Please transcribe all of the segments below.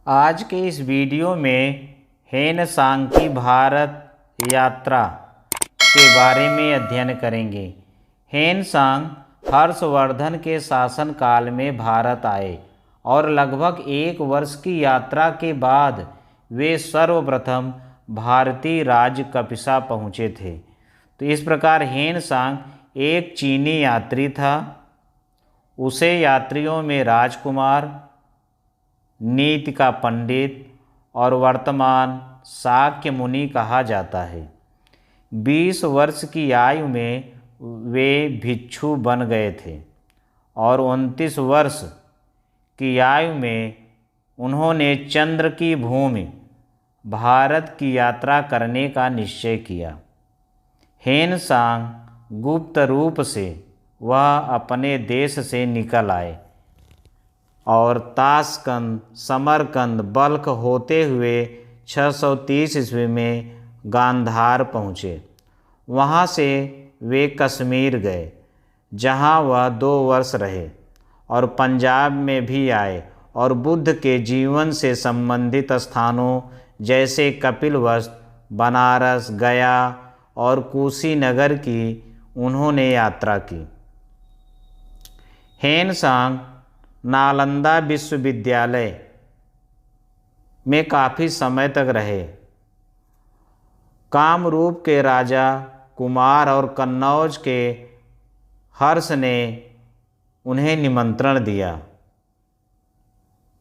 आज के इस वीडियो में हेनसांग की भारत यात्रा के बारे में अध्ययन करेंगे। हेनसांग हर्षवर्धन के शासनकाल में भारत आए और लगभग 1 वर्ष की यात्रा के बाद वे सर्वप्रथम भारतीय राज्य कपिसा पहुँचे थे। तो इस प्रकार हेनसांग एक चीनी यात्री था। उसे यात्रियों में राजकुमार, नीति का पंडित और वर्तमान शाक्य मुनि कहा जाता है। 20 वर्ष की आयु में वे भिक्षु बन गए थे और 29 वर्ष की आयु में उन्होंने चंद्र की भूमि भारत की यात्रा करने का निश्चय किया। हेनसांग गुप्त रूप से वह अपने देश से निकल आए और ताशकंद, समरकंद, बल्ख होते हुए 630 ईस्वी में गांधार पहुँचे। वहाँ से वे कश्मीर गए, जहाँ वह 2 वर्ष रहे, और पंजाब में भी आए और बुद्ध के जीवन से संबंधित स्थानों जैसे कपिलवस्तु, बनारस, गया और कुशीनगर की उन्होंने यात्रा की। हेनसांग नालंदा विश्वविद्यालय में काफ़ी समय तक रहे। कामरूप के राजा कुमार और कन्नौज के हर्ष ने उन्हें निमंत्रण दिया।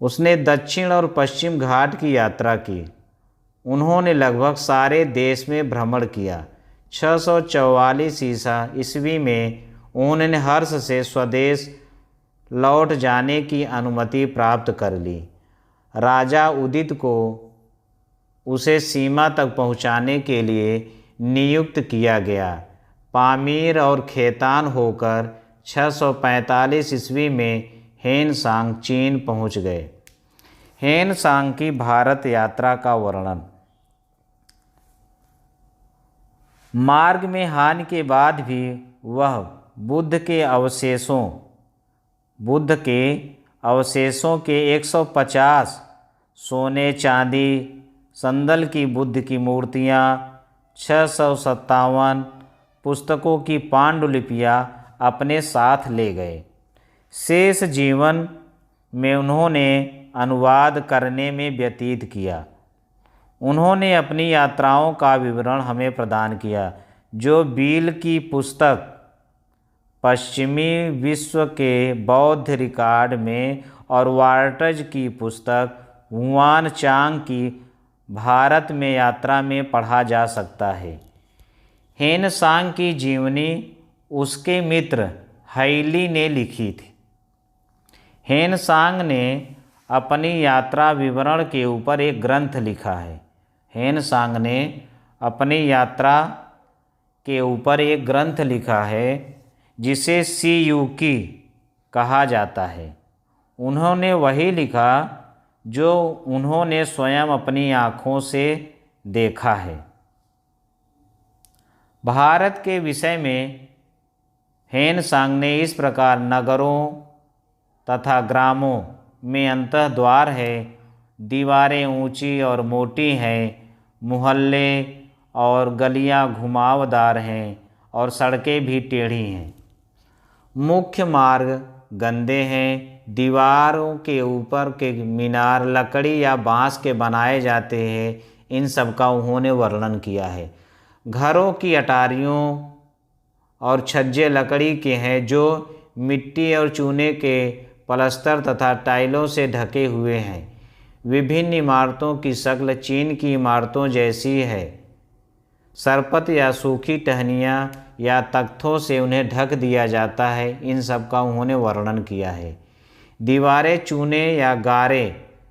उसने दक्षिण और पश्चिम घाट की यात्रा की। उन्होंने लगभग सारे देश में भ्रमण किया। 644 ईस्वी में उन्होंने हर्ष से स्वदेश लौट जाने की अनुमति प्राप्त कर ली। राजा उदित को उसे सीमा तक पहुंचाने के लिए नियुक्त किया गया। पामीर और खेतान होकर 645 ईस्वी में हेनसांग चीन पहुंच गए। हेनसांग की भारत यात्रा का वर्णन। मार्ग में हानि के बाद भी वह बुद्ध के अवशेषों के 150 सोने चांदी संदल की बुद्ध की मूर्तियाँ, 657 पुस्तकों की पांडुलिपियाँ अपने साथ ले गए। शेष जीवन में उन्होंने अनुवाद करने में व्यतीत किया। उन्होंने अपनी यात्राओं का विवरण हमें प्रदान किया, जो बील की पुस्तक पश्चिमी विश्व के बौद्ध रिकॉर्ड में और वार्टज की पुस्तक हुआन चांग की भारत में यात्रा में पढ़ा जा सकता है। हेनसांग की जीवनी उसके मित्र हैली ने लिखी थी। हेनसांग ने अपनी यात्रा विवरण के ऊपर एक ग्रंथ लिखा है। हेनसांग ने अपनी यात्रा के ऊपर एक ग्रंथ लिखा है जिसे सीयूकी कहा जाता है। उन्होंने वही लिखा जो उन्होंने स्वयं अपनी आँखों से देखा है। भारत के विषय में हेनसांग ने इस प्रकार नगरों तथा ग्रामों में अंतःद्वार है, दीवारें ऊंची और मोटी हैं, मोहल्ले और गलियां घुमावदार हैं और सड़कें भी टेढ़ी हैं। मुख्य मार्ग गंदे हैं। दीवारों के ऊपर के मीनार लकड़ी या बांस के बनाए जाते हैं। इन सब का उन्होंने वर्णन किया है। घरों की अटारियों और छज्जे लकड़ी के हैं, जो मिट्टी और चूने के पलस्तर तथा टाइलों से ढके हुए हैं। विभिन्न इमारतों की शक्ल चीन की इमारतों जैसी है। सरपत या सूखी टहनियाँ या तख्तों से उन्हें ढक दिया जाता है। इन सब का उन्होंने वर्णन किया है। दीवारें चूने या गारे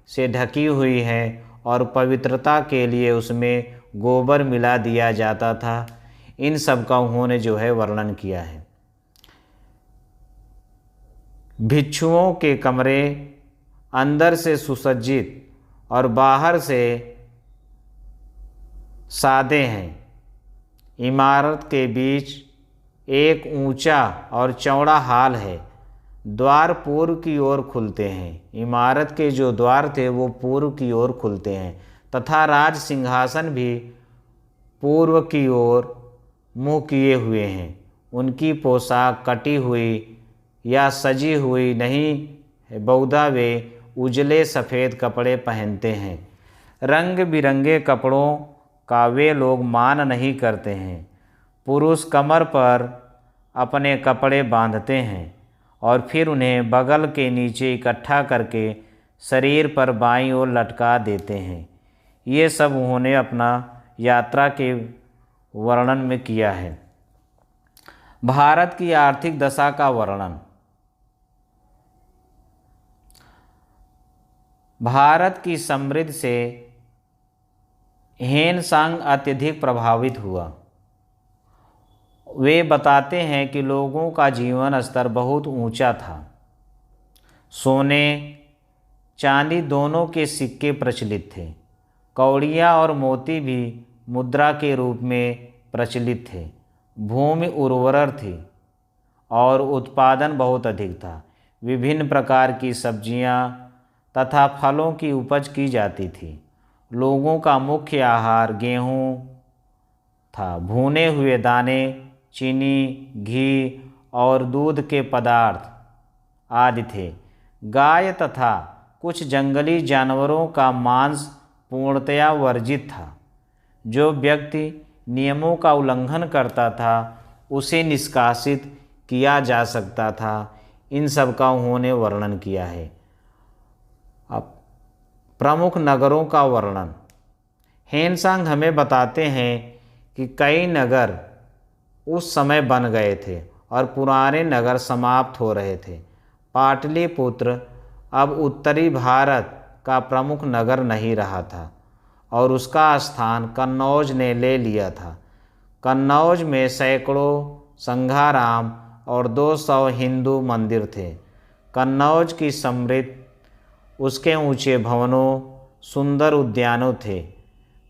से ढकी हुई हैं और पवित्रता के लिए उसमें गोबर मिला दिया जाता था। इन सब का उन्होंने वर्णन किया है। भिक्षुओं के कमरे अंदर से सुसज्जित और बाहर से सादे हैं। इमारत के बीच एक ऊंचा और चौड़ा हॉल है। द्वार पूर्व की ओर खुलते हैं। इमारत के जो द्वार थे वो पूर्व की ओर खुलते हैं तथा राज सिंहासन भी पूर्व की ओर मुँह किए हुए हैं। उनकी पोशाक कटी हुई या सजी हुई नहीं है, बहुधा वे उजले सफ़ेद कपड़े पहनते हैं। रंग बिरंगे कपड़ों का वे लोग मान नहीं करते हैं। पुरुष कमर पर अपने कपड़े बांधते हैं और फिर उन्हें बगल के नीचे इकट्ठा करके शरीर पर बाईं ओर लटका देते हैं। ये सब उन्होंने अपना यात्रा के वर्णन में किया है। भारत की आर्थिक दशा का वर्णन। भारत की समृद्धि से हेनसांग अत्यधिक प्रभावित हुआ। वे बताते हैं कि लोगों का जीवन स्तर बहुत ऊंचा था। सोने चांदी दोनों के सिक्के प्रचलित थे। कौड़ियाँ और मोती भी मुद्रा के रूप में प्रचलित थे। भूमि उर्वर थी और उत्पादन बहुत अधिक था। विभिन्न प्रकार की सब्जियां तथा फलों की उपज की जाती थी। लोगों का मुख्य आहार गेहूं था। भुने हुए दाने, चीनी, घी और दूध के पदार्थ आदि थे। गाय तथा कुछ जंगली जानवरों का मांस पूर्णतया वर्जित था। जो व्यक्ति नियमों का उल्लंघन करता था उसे निष्कासित किया जा सकता था। इन सब का उन्होंने वर्णन किया है। अब प्रमुख नगरों का वर्णन। हेनसांग हमें बताते हैं कि कई नगर उस समय बन गए थे और पुराने नगर समाप्त हो रहे थे। पाटलिपुत्र अब उत्तरी भारत का प्रमुख नगर नहीं रहा था और उसका स्थान कन्नौज ने ले लिया था। कन्नौज में सैकड़ों संघाराम और 200 हिंदू मंदिर थे। कन्नौज की समृद्धि उसके ऊंचे भवनों, सुंदर उद्यानों थे।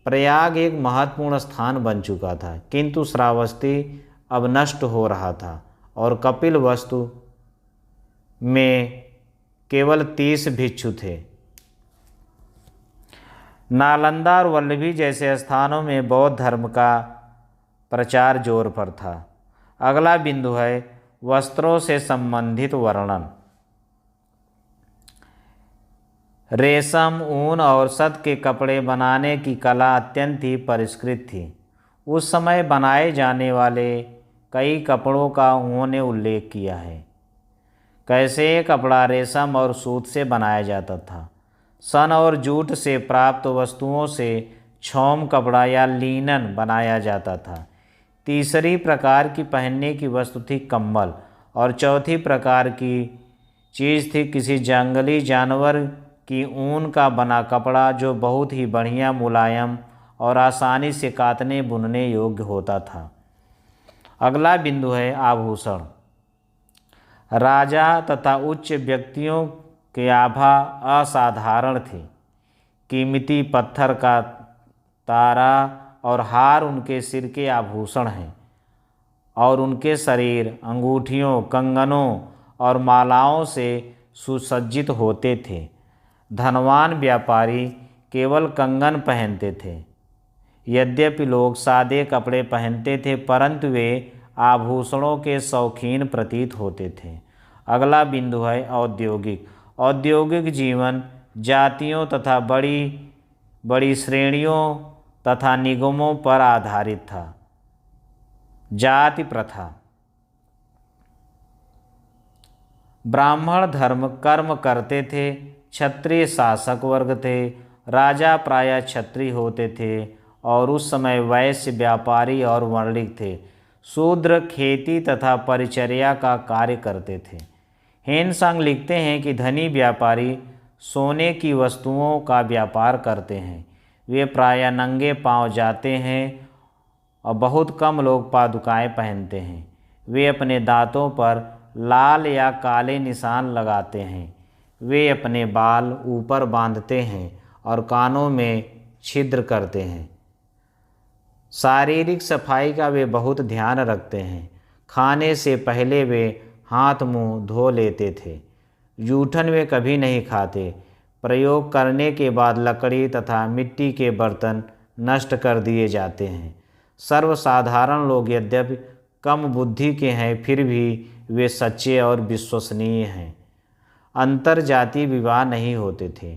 प्रयाग एक महत्वपूर्ण स्थान बन चुका था, किंतु श्रावस्ती अब नष्ट हो रहा था और कपिलवस्तु में केवल 30 भिक्षु थे। नालंदा और वल्लभी जैसे स्थानों में बौद्ध धर्म का प्रचार जोर पर था। अगला बिंदु है वस्त्रों से संबंधित वर्णन। रेशम, ऊन और सत के कपड़े बनाने की कला अत्यंत ही परिष्कृत थी। उस समय बनाए जाने वाले कई कपड़ों का उन्होंने उल्लेख किया है। कैसे ये कपड़ा रेशम और सूत से बनाया जाता था। सन और जूट से प्राप्त वस्तुओं से छौम कपड़ा या लीनन बनाया जाता था। तीसरी प्रकार की पहनने की वस्तु थी कम्बल और चौथी प्रकार की चीज़ थी किसी जंगली जानवर की ऊन का बना कपड़ा, जो बहुत ही बढ़िया, मुलायम और आसानी से कातने बुनने योग्य होता था। अगला बिंदु है आभूषण। राजा तथा उच्च व्यक्तियों के आभा असाधारण थे। कीमती पत्थर का तारा और हार उनके सिर के आभूषण हैं और उनके शरीर अंगूठियों, कंगनों और मालाओं से सुसज्जित होते थे। धनवान व्यापारी केवल कंगन पहनते थे। यद्यपि लोग सादे कपड़े पहनते थे, परंतु वे आभूषणों के शौकीन प्रतीत होते थे। अगला बिंदु है औद्योगिक। औद्योगिक जीवन जातियों तथा बड़ी बड़ी श्रेणियों तथा निगमों पर आधारित था। जाति प्रथा। ब्राह्मण धर्म कर्म करते थे। क्षत्रिय शासक वर्ग थे। राजा प्रायः क्षत्रिय होते थे और उस समय वैश्य, व्यापारी और वर्णिक थे। शूद्र खेती तथा परिचर्या का कार्य करते थे। हेनसांग लिखते हैं कि धनी व्यापारी सोने की वस्तुओं का व्यापार करते हैं। वे प्रायः नंगे पांव जाते हैं और बहुत कम लोग पादुकाएं पहनते हैं। वे अपने दांतों पर लाल या काले निशान लगाते हैं। वे अपने बाल ऊपर बांधते हैं और कानों में छिद्र करते हैं। शारीरिक सफाई का वे बहुत ध्यान रखते हैं। खाने से पहले वे हाथ मुंह धो लेते थे। जूठन वे कभी नहीं खाते। प्रयोग करने के बाद लकड़ी तथा मिट्टी के बर्तन नष्ट कर दिए जाते हैं। सर्वसाधारण लोग यद्यपि कम बुद्धि के हैं, फिर भी वे सच्चे और विश्वसनीय हैं। अंतरजातीय विवाह नहीं होते थे।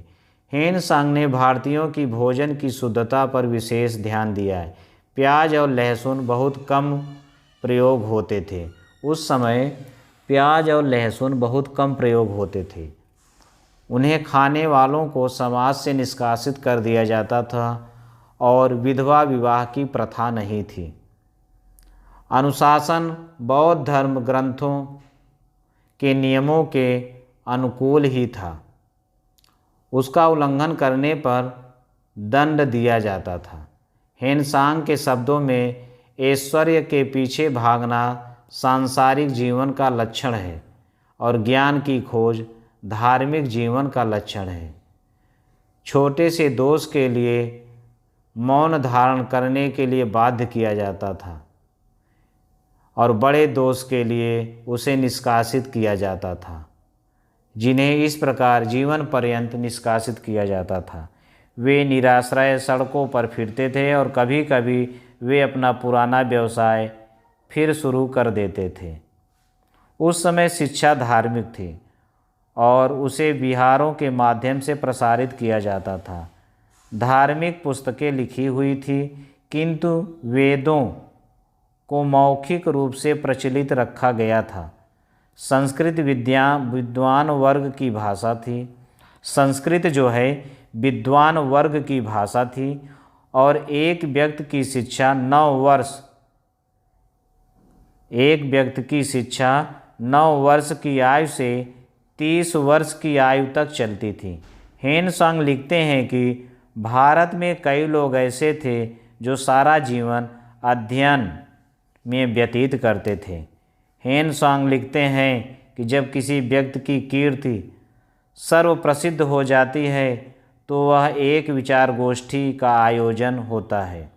हेनसांग ने भारतीयों की भोजन की शुद्धता पर विशेष ध्यान दिया है। प्याज और लहसुन बहुत कम प्रयोग होते थे। उस समय प्याज और लहसुन बहुत कम प्रयोग होते थे। उन्हें खाने वालों को समाज से निष्कासित कर दिया जाता था और विधवा विवाह की प्रथा नहीं थी। अनुशासन बौद्ध धर्म ग्रंथों के नियमों के अनुकूल ही था। उसका उल्लंघन करने पर दंड दिया जाता था। हेनसांग के शब्दों में ऐश्वर्य के पीछे भागना सांसारिक जीवन का लक्षण है और ज्ञान की खोज धार्मिक जीवन का लक्षण है। छोटे से दोष के लिए मौन धारण करने के लिए बाध्य किया जाता था और बड़े दोष के लिए उसे निष्कासित किया जाता था, जिन्हें इस प्रकार जीवन पर्यंत निष्कासित किया जाता था। वे निराश्रय सड़कों पर फिरते थे और कभी कभी वे अपना पुराना व्यवसाय फिर शुरू कर देते थे। उस समय शिक्षा धार्मिक थी और उसे विहारों के माध्यम से प्रसारित किया जाता था। धार्मिक पुस्तकें लिखी हुई थी, किंतु वेदों को मौखिक रूप से प्रचलित रखा गया था। संस्कृत विद्वान वर्ग की भाषा थी। संस्कृत जो है विद्वान वर्ग की भाषा थी और एक व्यक्ति की शिक्षा 9 वर्ष की आयु से 30 वर्ष की आयु तक चलती थी। हेनसांग लिखते हैं कि भारत में कई लोग ऐसे थे जो सारा जीवन अध्ययन में व्यतीत करते थे। हेनसांग लिखते हैं कि जब किसी व्यक्ति की कीर्ति सर्वप्रसिद्ध हो जाती है तो वह एक विचार गोष्ठी का आयोजन होता है।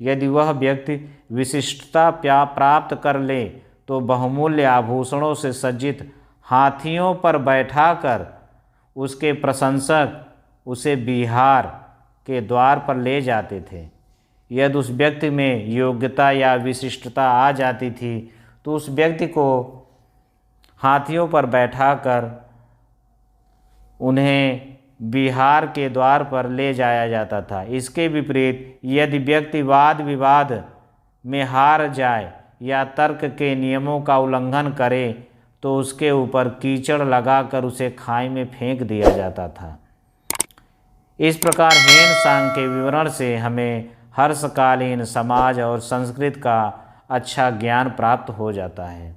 यदि वह व्यक्ति विशिष्टता प्राप्त कर ले तो बहुमूल्य आभूषणों से सज्जित हाथियों पर बैठाकर उसके प्रशंसक उसे बिहार के द्वार पर ले जाते थे। यदि उस व्यक्ति में योग्यता या विशिष्टता आ जाती थी तो उस व्यक्ति को हाथियों पर बैठाकर उन्हें बिहार के द्वार पर ले जाया जाता था। इसके विपरीत यदि व्यक्ति वाद विवाद में हार जाए या तर्क के नियमों का उल्लंघन करे तो उसके ऊपर कीचड़ लगाकर उसे खाई में फेंक दिया जाता था। इस प्रकार हेनसांग के विवरण से हमें हर्षकालीन समाज और संस्कृति का अच्छा ज्ञान प्राप्त हो जाता है।